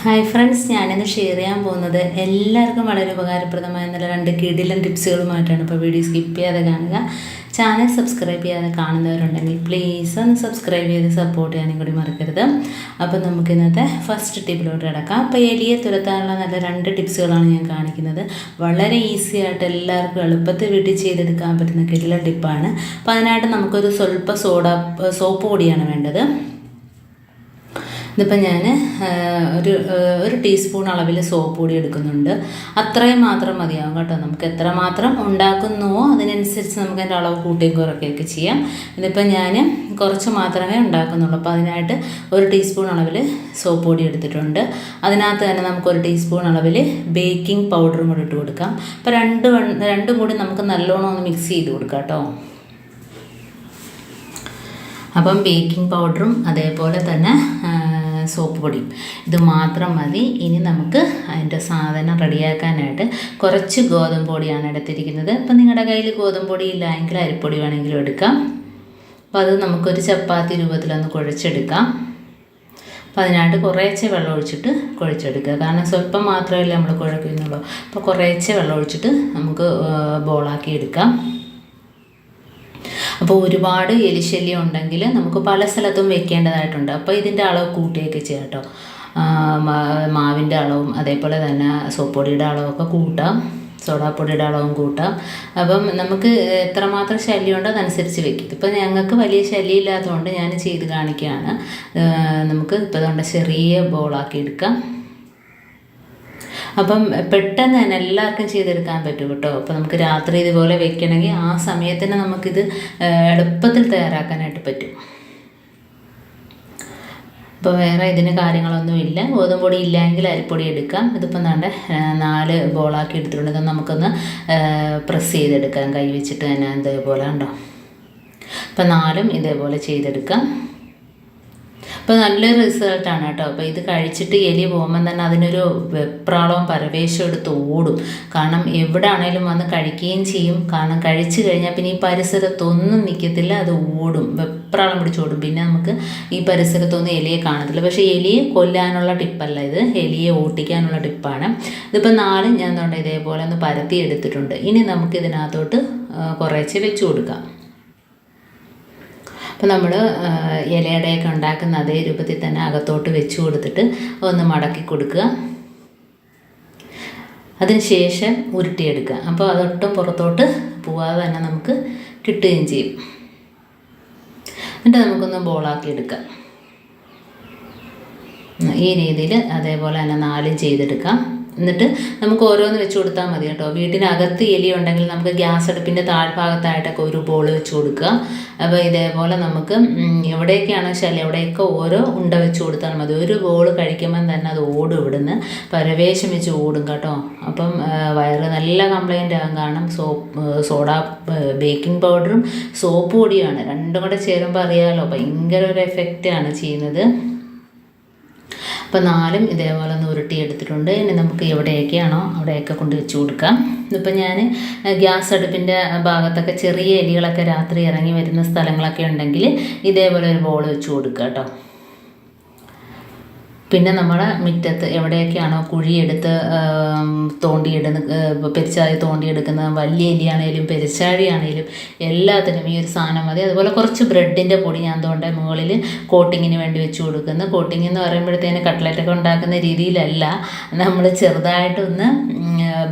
Hi friends, ഞാനിന്ന് share ചെയ്യാൻ പോകുന്നത് എല്ലാവർക്കും വളരെ ഉപകാരപ്രദമായ നല്ല 2 കിടിലൻ ടിപ്സുകളുമായിട്ടാണ്. ഇപ്പോൾ വീഡിയോ സ്കിപ്പ് ചെയ്യാതെ കാണുക. ചാനൽ സബ്സ്ക്രൈബ് ചെയ്യാതെ കാണുന്നവരുണ്ടെങ്കിൽ പ്ലീസ് ഒന്ന് സബ്സ്ക്രൈബ് ചെയ്ത് സപ്പോർട്ട് ചെയ്യാനും കൂടി മറക്കരുത്. അപ്പോൾ നമുക്ക് ഇന്നത്തെ ഫസ്റ്റ് ടിപ്പിലോട്ട് കിടക്കാം. അപ്പോൾ എലിയെ തുരത്താനുള്ള നല്ല 2 ടിപ്സുകളാണ് ഞാൻ കാണിക്കുന്നത്. വളരെ ഈസി ആയിട്ട് എല്ലാവർക്കും എളുപ്പത്തിൽ വീട്ടിൽ ചെയ്തെടുക്കാൻ പറ്റുന്ന കിടിലൻ ടിപ്പാണ്. അപ്പോൾ അതിനായിട്ട് നമുക്കൊരു സ്വല്പം സോപ്പ് പൊടിയാണ് വേണ്ടത്. ഇതിപ്പോൾ ഞാൻ ഒരു ടീസ്പൂൺ അളവിൽ സോപ്പ് പൊടി എടുക്കുന്നുണ്ട്. അത്രയും മാത്രം മതിയാവും കേട്ടോ. നമുക്ക് എത്രമാത്രം ഉണ്ടാക്കുന്നുവോ അതിനനുസരിച്ച് നമുക്ക് അതിൻ്റെ അളവ് കൂട്ടുകയും കുറയ്ക്കുകയൊക്കെ ചെയ്യാം. ഇതിപ്പോൾ ഞാൻ കുറച്ച് മാത്രമേ ഉണ്ടാക്കുന്നുള്ളൂ. അപ്പോൾ അതിനായിട്ട് ഒരു ടീസ്പൂൺ അളവിൽ സോപ്പ് പൊടി എടുത്തിട്ടുണ്ട്. അതിനകത്ത് തന്നെ നമുക്കൊരു ടീസ്പൂൺ അളവിൽ ബേക്കിംഗ് പൗഡറും കൂടി ഇട്ട് കൊടുക്കാം. അപ്പോൾ രണ്ടും കൂടി നമുക്ക് നല്ലോണം ഒന്ന് മിക്സ് ചെയ്ത് കൊടുക്കാം കേട്ടോ. അപ്പം ബേക്കിംഗ് പൗഡറും അതേപോലെ തന്നെ സോപ്പ് പൊടിയും ഇത് മാത്രം മതി. ഇനി നമുക്ക് അതിൻ്റെ സാധനം റെഡിയാക്കാനായിട്ട് കുറച്ച് ഗോതമ്പ് പൊടിയാണ് എടുത്തിരിക്കുന്നത്. ഇപ്പം നിങ്ങളുടെ കയ്യിൽ ഗോതമ്പ് പൊടി ഇല്ല എങ്കിൽ അരിപ്പൊടി വേണമെങ്കിലും എടുക്കാം. അപ്പോൾ അത് നമുക്കൊരു ചപ്പാത്തി രൂപത്തിലൊന്ന് കുഴച്ചെടുക്കാം. അപ്പോൾ അതിനായിട്ട് കുറേശ്ശെ വെള്ളം ഒഴിച്ചിട്ട് കുഴച്ചെടുക്കുക. കാരണം സ്വല്പം മാത്രമല്ലേ നമ്മൾ കുഴക്കുന്നുള്ളൂ. അപ്പോൾ കുറേശ്ശെ വെള്ളം ഒഴിച്ചിട്ട് നമുക്ക് ബോളാക്കി എടുക്കാം. അപ്പോൾ ഒരുപാട് എലിശല്യം ഉണ്ടെങ്കിൽ നമുക്ക് പല സ്ഥലത്തും വെക്കേണ്ടതായിട്ടുണ്ട്. അപ്പോൾ ഇതിൻ്റെ അളവ് കൂട്ടുകയൊക്കെ ചെയ്യാം കേട്ടോ. മാവിൻ്റെ അളവും അതേപോലെ തന്നെ സോപ്പ് പൊടിയുടെ അളവൊക്കെ കൂട്ടാം, സോഡാപ്പൊടിയുടെ അളവും കൂട്ടാം. അപ്പം നമുക്ക് എത്രമാത്രം ശല്യം ഉണ്ടോ അതനുസരിച്ച് വെക്കും. ഇപ്പം ഞങ്ങൾക്ക് വലിയ ശല്യം ഇല്ലാത്തതുകൊണ്ട് ഞാൻ ചെയ്ത് കാണിക്കുകയാണ്. നമുക്ക് ഇപ്പോൾ അതുകൊണ്ട് ചെറിയ ബോളാക്കി എടുക്കാം. അപ്പം പെട്ടെന്ന് തന്നെ എല്ലാവർക്കും ചെയ്തെടുക്കാൻ പറ്റും കേട്ടോ. അപ്പോൾ നമുക്ക് രാത്രി ഇതുപോലെ വെക്കണമെങ്കിൽ ആ സമയത്തിന് നമുക്കിത് എളുപ്പത്തിൽ തയ്യാറാക്കാനായിട്ട് പറ്റും. ഇപ്പോൾ വേറെ ഇതിന് കാര്യങ്ങളൊന്നുമില്ല. ഗോതമ്പ് പൊടി ഇല്ലെങ്കിൽ അരിപ്പൊടി എടുക്കാം. ഇതിപ്പം ദാണ്ടെ 4 ബോളാക്കി എടുത്തിട്ടുണ്ട്. ഇത് നമുക്കൊന്ന് പ്രസ് ചെയ്തെടുക്കാം കൈ വെച്ചിട്ട് തന്നെ ഇതേപോലെ ഉണ്ടോ. അപ്പം 4ഉം ഇതേപോലെ ചെയ്തെടുക്കാം. അപ്പോൾ നല്ലൊരു റിസൾട്ടാണ് കേട്ടോ. അപ്പോൾ ഇത് കഴിച്ചിട്ട് എലി പോകുമ്പം തന്നെ അതിനൊരു വെപ്രാളവും പരവേശവും എടുത്ത് ഓടും. കാരണം എവിടെ ആണെങ്കിലും വന്ന് കഴിക്കുകയും ചെയ്യും. കാരണം കഴിച്ചു കഴിഞ്ഞാൽ പിന്നെ ഈ പരിസരത്തൊന്നും നിൽക്കത്തില്ല, അത് ഓടും, വെപ്രാളം പിടിച്ചോടും. പിന്നെ നമുക്ക് ഈ പരിസരത്തൊന്നും എലിയെ കാണത്തില്ല. പക്ഷേ എലിയെ കൊല്ലാനുള്ള ടിപ്പല്ല ഇത്, എലിയെ ഓട്ടിക്കാനുള്ള ടിപ്പാണ്. ഇതിപ്പോൾ 4 ഞാൻ തോണ്ട ഇതേപോലെ ഒന്ന് പരത്തി എടുത്തിട്ടുണ്ട്. ഇനി നമുക്ക് ഇതിനകത്തോട്ട് കുറേശ്ശെ വെച്ച് കൊടുക്കാം. അപ്പോൾ നമ്മൾ ഇലയുടെയൊക്കെ ഉണ്ടാക്കുന്ന അതേ രൂപത്തിൽ തന്നെ അകത്തോട്ട് വെച്ച് കൊടുത്തിട്ട് ഒന്ന് മടക്കി കൊടുക്കുക. അതിന് ശേഷം ഉരുട്ടിയെടുക്കുക. അപ്പോൾ അതൊട്ടും പുറത്തോട്ട് പോവാതെ തന്നെ നമുക്ക് കിട്ടുകയും ചെയ്യും. എന്നിട്ട് നമുക്കൊന്ന് ബോളാക്കി എടുക്കാം. ഈ രീതിയിൽ അതേപോലെ തന്നെ 4 ചെയ്തെടുക്കാം. എന്നിട്ട് നമുക്ക് ഓരോന്ന് വെച്ച് കൊടുത്താൽ മതി കേട്ടോ. വീട്ടിനകത്ത് എലി ഉണ്ടെങ്കിൽ നമുക്ക് ഗ്യാസ് അടുപ്പിൻ്റെ താഴ്ഭാഗത്തായിട്ടൊക്കെ ഒരു ബോൾ വെച്ച് കൊടുക്കുക. അപ്പോൾ ഇതേപോലെ നമുക്ക് എവിടെയൊക്കെയാണോ ശല്യം എവിടെയൊക്കെ ഓരോ ഉണ്ട വെച്ച് കൊടുത്താൽ മതി. ഒരു ബോൾ കഴിക്കുമ്പം തന്നെ അത് ഓടും, ഇവിടുന്ന് പരവേശം വെച്ച് ഓടും കേട്ടോ. അപ്പം വയറ് നല്ല കംപ്ലൈൻ്റ് ആകും. കാരണം ബേക്കിംഗ് പൗഡറും സോപ്പ് പൊടിയാണ്, രണ്ടും കൂടെ ചേരുമ്പോൾ അറിയാമല്ലോ ഭയങ്കര ഒരു എഫക്റ്റാണ് ചെയ്യുന്നത്. അപ്പോൾ 4ഉം ഇതേപോലെ ഒന്ന് ഉരുട്ടിയെടുത്തിട്ടുണ്ട്. ഇനി നമുക്ക് എവിടെയൊക്കെയാണോ അവിടെയൊക്കെ കൊണ്ട് വെച്ച് കൊടുക്കാം. ഇതിപ്പോൾ ഞാൻ ഗ്യാസ് അടുപ്പിൻ്റെ ഭാഗത്തൊക്കെ ചെറിയ എലികളൊക്കെ രാത്രി ഇറങ്ങി വരുന്ന സ്ഥലങ്ങളൊക്കെ ഉണ്ടെങ്കിൽ ഇതേപോലെ ഒരു ബോൾ വെച്ച് കൊടുക്കുക കേട്ടോ. പിന്നെ നമ്മുടെ മുറ്റത്ത് എവിടെയൊക്കെയാണോ കുഴിയെടുത്ത് പെരിച്ചാഴി തോണ്ടിയെടുക്കുന്ന വലിയ എലിയാണേലും പെരിച്ചാഴിയാണേലും എല്ലാത്തിനും ഈ ഒരു സാധനം മതി. അതുപോലെ കുറച്ച് ബ്രെഡിൻ്റെ പൊടി ഞാൻ തോണ്ട മുകളിൽ കോട്ടിങ്ങിന് വേണ്ടി വെച്ച് കൊടുക്കുന്നു. കോട്ടിങ് എന്ന് പറയുമ്പോഴത്തേന് കട്ട്ലറ്റൊക്കെ ഉണ്ടാക്കുന്ന രീതിയിലല്ല, നമ്മൾ ചെറുതായിട്ടൊന്ന്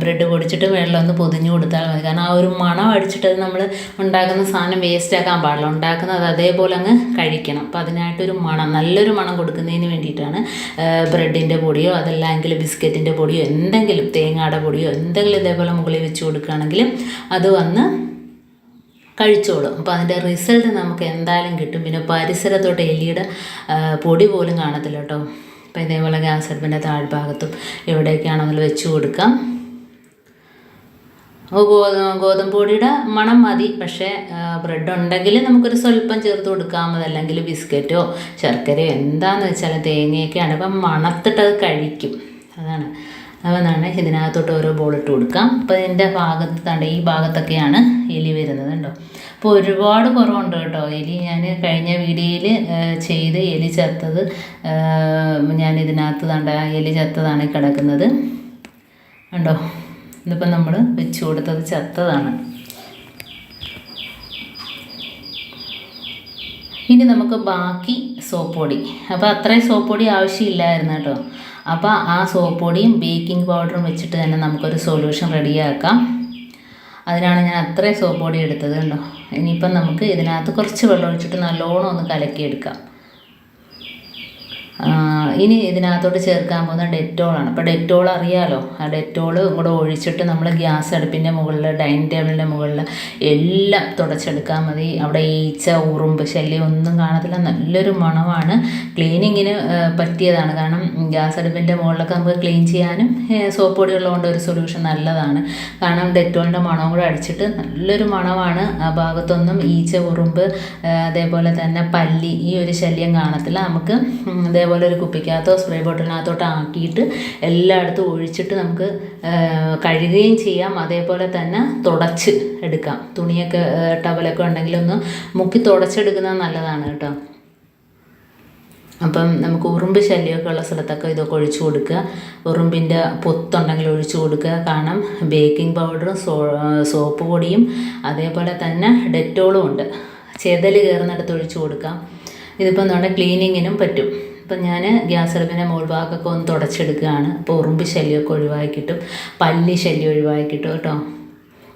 ബ്രെഡ് പൊടിച്ചിട്ട് വെള്ളമൊന്ന് പൊതിഞ്ഞ് കൊടുത്താൽ മതി. കാരണം ആ ഒരു മണം അടിച്ചിട്ട് അത് നമ്മൾ ഉണ്ടാക്കുന്ന സാധനം വേസ്റ്റ് ആക്കാൻ പാടില്ല. ഉണ്ടാക്കുന്നത് അതേപോലെ അങ്ങ് കഴിക്കണം. അപ്പോൾ അതിനായിട്ടൊരു മണം, നല്ലൊരു മണം കൊടുക്കുന്നതിന് വേണ്ടിയിട്ടാണ് ബ്രെഡിൻ്റെ പൊടിയോ അതല്ലെങ്കിൽ ബിസ്ക്കറ്റിൻ്റെ പൊടിയോ എന്തെങ്കിലും തേങ്ങയുടെ പൊടിയോ എന്തെങ്കിലും ഇതേപോലെ മുകളിൽ വെച്ച് കൊടുക്കുകയാണെങ്കിൽ അത് വന്ന് കഴിച്ചോളും. അപ്പോൾ അതിൻ്റെ റിസൾട്ട് നമുക്ക് എന്തായാലും കിട്ടും. പിന്നെ പരിസരത്തോട്ട് എലിയുടെ പൊടി പോലും കാണത്തില്ല കേട്ടോ. അപ്പോൾ ഇതേപോലെ ഗ്യാസ് അടുപ്പിൻ്റെ താഴ്ഭാഗത്തും എവിടെയൊക്കെയാണെങ്കിലും വെച്ച് കൊടുക്കാം. ഗോതമ്പ് പൊടിയുടെ മണം മതി. പക്ഷേ ബ്രെഡ് ഉണ്ടെങ്കിൽ നമുക്കൊരു സ്വല്പം ചേർത്ത് കൊടുക്കാം. അതല്ലെങ്കിൽ ബിസ്ക്കറ്റോ ശർക്കരയോ എന്താണെന്ന് വെച്ചാൽ തേങ്ങയൊക്കെയാണ്. അപ്പം മണത്തിട്ട് അത് കഴിക്കും. അതാണ്. അപ്പോൾ ഇതിനകത്തോട്ട് ഓരോ ബോളിട്ട് കൊടുക്കാം. അപ്പോൾ ഇതിൻ്റെ ഭാഗത്ത് ഈ ഭാഗത്തൊക്കെയാണ് എലി വരുന്നത് കേട്ടോ. അപ്പോൾ ഒരുപാട് കുറവുണ്ട് കേട്ടോ എലി. ഞാൻ കഴിഞ്ഞ വീഡിയോയിൽ ചെയ്ത് എലി ചത്തത് ഞാൻ ഇതിനകത്ത് കണ്ട എലി ചത്തതാണ് കിടക്കുന്നത് കണ്ടോ. ഇതിപ്പോൾ നമ്മൾ വെച്ച് കൊടുത്തത് ചത്തതാണ്. ഇനി നമുക്ക് ബാക്കി സോപ്പ് പൊടി. അപ്പോൾ അത്രയും സോപ്പ് പൊടി ആവശ്യമില്ലായിരുന്നു കേട്ടോ. അപ്പോൾ ആ സോപ്പ് പൊടിയും ബേക്കിംഗ് പൗഡറും വെച്ചിട്ട് തന്നെ നമുക്കൊരു സൊല്യൂഷൻ റെഡിയാക്കാം. അതിനാണ് ഞാൻ അത്രയും സോപ്പ് പൊടി എടുത്തത് കണ്ടോ. ഇനിയിപ്പം നമുക്ക് ഇതിനകത്ത് കുറച്ച് വെള്ളം ഒഴിച്ചിട്ട് നല്ലോണം ഒന്ന് കലക്കിയെടുക്കാം. ഇനി ഇതിനകത്തോട്ട് ചേർക്കാൻ പോകുന്ന ഡെറ്റോളാണ്. അപ്പോൾ ഡെറ്റോൾ അറിയാമല്ലോ. ആ ഡെറ്റോൾ കൂടെ ഒഴിച്ചിട്ട് നമ്മൾ ഗ്യാസ് അടുപ്പിൻ്റെ മുകളിൽ, ഡൈനിങ് ടേബിളിൻ്റെ മുകളിൽ എല്ലാം തുടച്ചെടുക്കാൻ മതി. അവിടെ ഈച്ച, ഉറുമ്പ് ശല്യം ഒന്നും കാണത്തില്ല. നല്ലൊരു മണമാണ്. ക്ലീനിങ്ങിന് പറ്റിയതാണ്. കാരണം ഗ്യാസ് അടുപ്പിൻ്റെ മുകളിലൊക്കെ നമുക്ക് ക്ലീൻ ചെയ്യാനും സോപ്പ് പൊടി ഉള്ളതുകൊണ്ട് ഒരു സൊല്യൂഷൻ നല്ലതാണ്. കാരണം ഡെറ്റോളിൻ്റെ മണവും കൂടെ അടിച്ചിട്ട് നല്ലൊരു മണമാണ്. ആ ഭാഗത്തൊന്നും ഈച്ച, ഉറുമ്പ്, അതേപോലെ തന്നെ പല്ലി ഈ ഒരു ശല്യം കാണത്തില്ല. നമുക്ക് അതേപോലെ ഒരു കുപ്പിക്കകത്തോ സ്പ്രേ ബോട്ടിലിനകത്തോട്ട് ആക്കിയിട്ട് എല്ലായിടത്തും ഒഴിച്ചിട്ട് നമുക്ക് കഴുകുകയും ചെയ്യാം. അതേപോലെ തന്നെ തുടച്ച് എടുക്കാം. തുണിയൊക്കെ ടവലൊക്കെ ഉണ്ടെങ്കിൽ ഒന്ന് മുക്കി തുടച്ചെടുക്കുന്നത് നല്ലതാണ് കേട്ടോ. അപ്പം നമുക്ക് ഉറുമ്പ് ശല്യമൊക്കെ ഉള്ള സ്ഥലത്തൊക്കെ ഇതൊക്കെ ഒഴിച്ചു കൊടുക്കുക. ഉറുമ്പിൻ്റെ പൊത്തുണ്ടെങ്കിൽ ഒഴിച്ചു കൊടുക്കുക. കാരണം ബേക്കിംഗ് പൗഡറും സോപ്പ് പൊടിയും അതേപോലെ തന്നെ ഡെറ്റോളും ഉണ്ട്. ചെതൽ കയറുന്നിടത്ത് ഒഴിച്ചു കൊടുക്കാം. ഇതിപ്പോൾ നമ്മുടെ ക്ലീനിങ്ങിനും പറ്റും. ഇപ്പം ഞാൻ ഗ്യാസ് അടുപ്പിൻ്റെ മുകൾ ഭാഗമൊക്കെ ഒന്ന് തുടച്ചെടുക്കുകയാണ്. അപ്പോൾ ഉറുമ്പ് ശല്യമൊക്കെ ഒഴിവാക്കി കിട്ടും, പല്ലി ശല്യം ഒഴിവാക്കി കിട്ടും കേട്ടോ.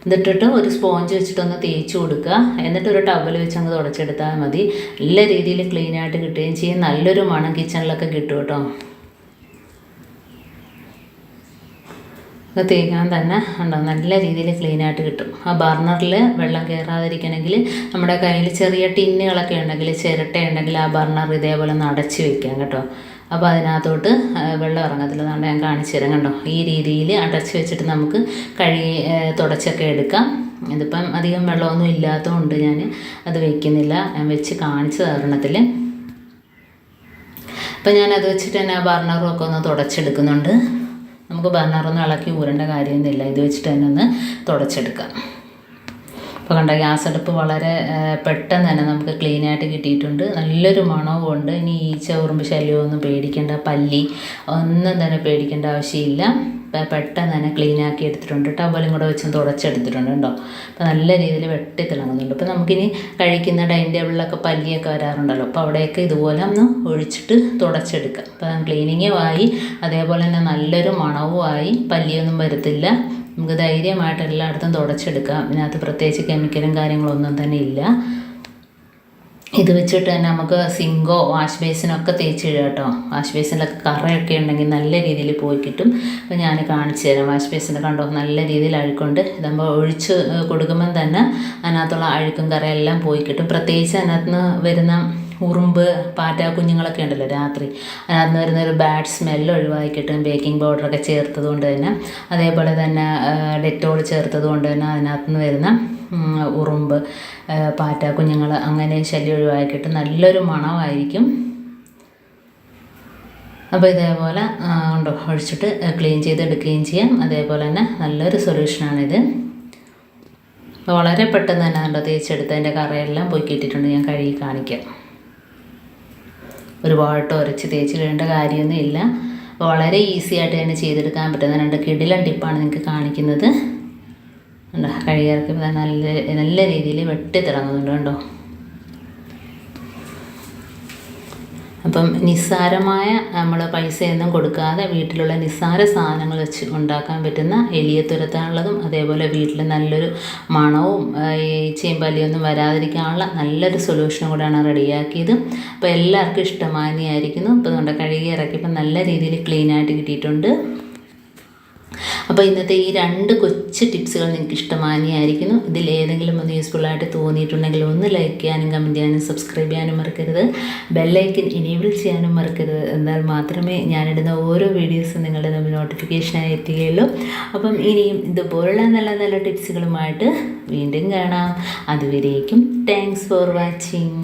എന്നിട്ടിട്ട് ഒരു സ്പോഞ്ച് വെച്ചിട്ടൊന്ന് തേച്ച് കൊടുക്കുക. എന്നിട്ട് ഒരു ടവൽ വെച്ച് അങ്ങ് തുടച്ചെടുത്താൽ മതി. നല്ല രീതിയിൽ ക്ലീനായിട്ട് കിട്ടുകയും ചെയ്യും. നല്ലൊരു മണം കിച്ചണിലൊക്കെ കിട്ടും കേട്ടോ. അത് തേക്കാൻ തന്നെ ഉണ്ടോ നല്ല രീതിയിൽ ക്ലീനായിട്ട് കിട്ടും. ആ ബർണറിൽ വെള്ളം കയറാതിരിക്കണമെങ്കിൽ നമ്മുടെ കയ്യിൽ ചെറിയ ടിന്നുകളൊക്കെ ഉണ്ടെങ്കിൽ, ചിരട്ട ഉണ്ടെങ്കിൽ ആ ബർണർ ഇതേപോലെ ഒന്ന് അടച്ച് വെക്കാം കേട്ടോ. അപ്പോൾ അതിനകത്തോട്ട് വെള്ളം ഇറങ്ങത്തില്ല. അതുകൊണ്ട് ഞാൻ കാണിച്ചു തരാം കണ്ടോ. ഈ രീതിയിൽ അടച്ച് വെച്ചിട്ട് നമുക്ക് തുടച്ചൊക്കെ എടുക്കാം. ഇതിപ്പം അധികം വെള്ളമൊന്നും ഇല്ലാത്തതുകൊണ്ട് ഞാൻ അത് വയ്ക്കുന്നില്ല. ഞാൻ വെച്ച് കാണിച്ചു തരണത്തിൽ. അപ്പം ഞാനത് വെച്ചിട്ട് തന്നെ ആ ബർണറും ഒക്കെ ഒന്ന് തുടച്ചെടുക്കുന്നുണ്ട്. നമുക്ക് ബർണറൊന്നും ഇളക്കി ഊരേണ്ട കാര്യമൊന്നുമില്ല. ഇത് വെച്ചിട്ട് തന്നെ ഒന്ന് തുടച്ചെടുക്കാം. അപ്പോൾ കണ്ട ഗ്യാസ് അടുപ്പ് വളരെ പെട്ടെന്ന് തന്നെ നമുക്ക് ക്ലീനായിട്ട് കിട്ടിയിട്ടുണ്ട്. നല്ലൊരു മണവും ഉണ്ട്. ഇനി ഈച്ച, ഉറുമ്പ് ശല്യമൊന്നും പേടിക്കേണ്ട, പല്ലി ഒന്നും തന്നെ പേടിക്കേണ്ട ആവശ്യമില്ല. പെട്ടെന്ന് തന്നെ ക്ലീനാക്കി എടുത്തിട്ടുണ്ട്. ടവലും കൂടെ വെച്ച് തുടച്ചെടുത്തിട്ടുണ്ട് കേട്ടോ. അപ്പോൾ നല്ല രീതിയിൽ വെട്ടി തിളങ്ങുന്നുണ്ട്. അപ്പോൾ നമുക്കിനി കഴിക്കുന്ന ഡൈനിങ് ടേബിളിലൊക്കെ പല്ലിയൊക്കെ വരാറുണ്ടല്ലോ. അപ്പോൾ അവിടെയൊക്കെ ഇതുപോലെ ഒന്ന് ഒഴിച്ചിട്ട് തുടച്ചെടുക്കാം. അപ്പോൾ ക്ലീനിങ്ങും ആയി, അതേപോലെ തന്നെ നല്ലൊരു മണവും ആയി. പല്ലിയൊന്നും വരത്തില്ല. നമുക്ക് ധൈര്യമായിട്ട് എല്ലായിടത്തും തുടച്ചെടുക്കാം. ഇതിനകത്ത് പ്രത്യേകിച്ച് കെമിക്കലും കാര്യങ്ങളൊന്നും തന്നെ ഇല്ല. ഇത് വെച്ചിട്ട് തന്നെ നമുക്ക് സിങ്കോ വാഷ് ബേസിനൊക്കെ തേച്ച് ഇടുക കേട്ടോ. വാഷ് ബേസിലൊക്കെ കറയൊക്കെ ഉണ്ടെങ്കിൽ നല്ല രീതിയിൽ പോയി കിട്ടും. അപ്പോൾ ഞാൻ കാണിച്ചു തരാം. വാഷ് ബേസിൻ്റെ കണ്ടോ നല്ല രീതിയിൽ അഴുക്കുണ്ട്. ഇതാകുമ്പോൾ ഒഴിച്ച് കൊടുക്കുമ്പം തന്നെ അതിനകത്തുള്ള അഴുക്കും കറയെല്ലാം പോയി കിട്ടും. പ്രത്യേകിച്ച് അതിനകത്ത് നിന്ന് വരുന്ന ഉറുമ്പ്, പാറ്റ കുഞ്ഞുങ്ങളൊക്കെ ഉണ്ടല്ലോ രാത്രി, അതിനകത്ത് വരുന്നൊരു ബാഡ് സ്മെല്ല് ഒഴിവാക്കി കിട്ടും. ബേക്കിംഗ് പൗഡറൊക്കെ ചേർത്തത് കൊണ്ട് തന്നെ, അതേപോലെ തന്നെ ഡെറ്റോൾ ചേർത്തത് കൊണ്ട് തന്നെ അതിനകത്ത് നിന്ന് വരുന്ന ഉറുമ്പ്, പാറ്റ കുഞ്ഞുങ്ങൾ അങ്ങനെ ശല്യം ഒഴിവാക്കിയിട്ട് നല്ലൊരു മണമായിരിക്കും. അപ്പോൾ ഇതേപോലെ ഉണ്ടോ ഒഴിച്ചിട്ട് ക്ലീൻ ചെയ്തെടുക്കുകയും ചെയ്യാം. അതേപോലെ തന്നെ നല്ലൊരു സൊല്യൂഷനാണിത്. അപ്പോൾ വളരെ പെട്ടെന്ന് തന്നെ കണ്ടോ തേച്ചെടുത്തതിൻ്റെ കറയെല്ലാം പോയി കിട്ടിയിട്ടുണ്ട്. ഞാൻ കഴുകി കാണിക്കാം. ഒരുപാട് ഉരച്ച് തേച്ച് കഴിയേണ്ട കാര്യമൊന്നും ഇല്ല. അപ്പോൾ വളരെ ഈസി ആയിട്ട് തന്നെ ചെയ്തെടുക്കാൻ പറ്റുന്ന 2 കിടിലൻ ടിപ്പാണ് നിങ്ങൾക്ക് കാണിക്കുന്നത്. കഴുകിയിറക്കി നല്ല രീതിയിൽ വെട്ടി തിളങ്ങുന്നുണ്ട് കണ്ടോ. അപ്പം നിസ്സാരമായ നമ്മൾ പൈസയൊന്നും കൊടുക്കാതെ വീട്ടിലുള്ള നിസ്സാര സാധനങ്ങൾ വെച്ച് ഉണ്ടാക്കാൻ പറ്റുന്ന എലിയെ തുരത്താനുള്ളതും അതേപോലെ വീട്ടിൽ നല്ലൊരു മണവും ഈച്ചയും പല്ലിയൊന്നും വരാതിരിക്കാനുള്ള നല്ലൊരു സൊല്യൂഷനും കൂടെയാണ് റെഡിയാക്കിയത്. അപ്പോൾ എല്ലാവർക്കും ഇഷ്ടമാനിയായിരിക്കുന്നു. അപ്പോൾ അതുകൊണ്ട് കഴുകി ഇറക്കിയപ്പോൾ നല്ല രീതിയിൽ ക്ലീനായിട്ട് കിട്ടിയിട്ടുണ്ട്. അപ്പോൾ ഇന്നത്തെ ഈ 2 കൊച്ചു ടിപ്സുകൾ നിങ്ങൾക്ക് ഇഷ്ടമാനിയായിരിക്കുന്നു. ഇതിലേതെങ്കിലും ഒന്ന് യൂസ്ഫുള്ളായിട്ട് തോന്നിയിട്ടുണ്ടെങ്കിൽ ഒന്ന് ലൈക്ക് ചെയ്യാനും കമൻറ്റ് ചെയ്യാനും സബ്സ്ക്രൈബ് ചെയ്യാനും മറക്കരുത്. ബെല്ലൈക്കൻ എനേബിൾ ചെയ്യാനും മറക്കരുത്. എന്നാൽ മാത്രമേ ഞാനിടുന്ന ഓരോ വീഡിയോസും നിങ്ങളുടെ മുമ്പിൽ നോട്ടിഫിക്കേഷനായി എത്തുകയുള്ളൂ. അപ്പം ഇനിയും ഇതുപോലുള്ള നല്ല നല്ല ടിപ്സുകളുമായിട്ട് വീണ്ടും കാണാം. അതുവരേക്കും താങ്ക്സ് ഫോർ വാച്ചിങ്.